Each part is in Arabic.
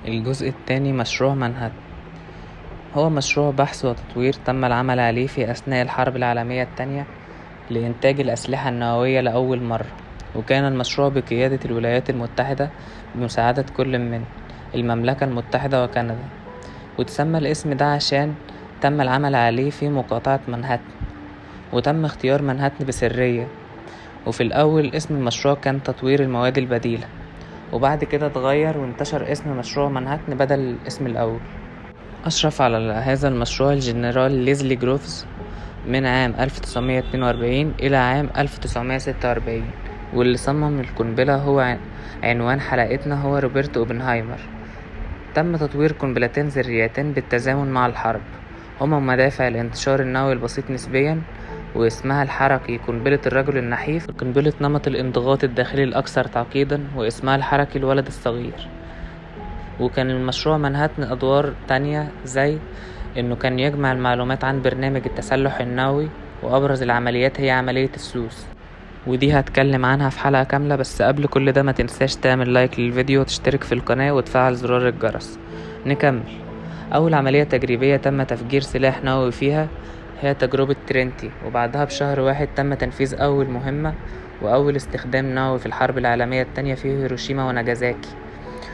الجزء الثاني مشروع مانهاتن هو مشروع بحث وتطوير تم العمل عليه في أثناء الحرب العالمية الثانية لإنتاج الأسلحة النووية لأول مرة، وكان المشروع بقيادة الولايات المتحدة بمساعدة كل من المملكة المتحدة وكندا، وتسمى الاسم ده عشان تم العمل عليه في مقاطعة مانهاتن، وتم اختيار مانهاتن بسرية. وفي الأول اسم المشروع كان تطوير المواد البديلة، وبعد كده اتغير وانتشر اسم مشروع مانهاتن بدل الاسم الأول. أشرف على هذا المشروع الجنرال ليزلي جروفز من عام 1942 إلى عام 1946، واللي صمم القنبلة هو عنوان حلقتنا هو روبرت أوبنهايمر. تم تطوير قنبلتين ذريتين بالتزامن مع الحرب، هما مدافع الانتشار النووي البسيط نسبيا، واسمها الحركي قنبلة الرجل النحيف، وقنبلة نمط الانضغاط الداخلي الأكثر تعقيدا واسمها الحركي الولد الصغير. وكان المشروع مانهاتن أدوار تانية زي إنه كان يجمع المعلومات عن برنامج التسلح النووي، وأبرز العمليات هي عملية السوس، ودي هتكلم عنها في حلقة كاملة. بس قبل كل ده ما تنساش تعمل لايك للفيديو وتشترك في القناة وتفعل زرار الجرس. نكمل. أول عملية تجريبية تم تفجير سلاح نووي فيها هي تجربة ترينتي، وبعدها بشهر واحد تم تنفيذ أول مهمة وأول استخدام نووي في الحرب العالمية التانية في هيروشيما وناجازاكي.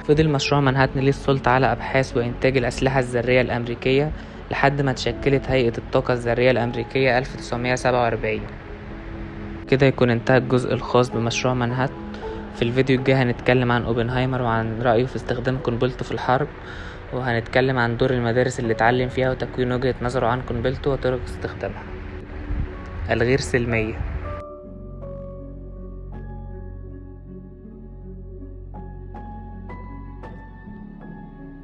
فضل مشروع مانهاتن ليه السلطة على أبحاث وإنتاج الأسلحة الذرية الأمريكية لحد ما تشكلت هيئة الطاقة الذرية الأمريكية 1947. كده يكون انتهى الجزء الخاص بمشروع مانهاتن. في الفيديو الجاي هنتكلم عن اوبنهايمر وعن رأيه في استخدام قنبلته في الحرب، وهنتكلم عن دور المدارس اللي اتعلم فيها وتكوين وجهة نظره عن قنبلته وطرق استخدامها. الغير سلمية.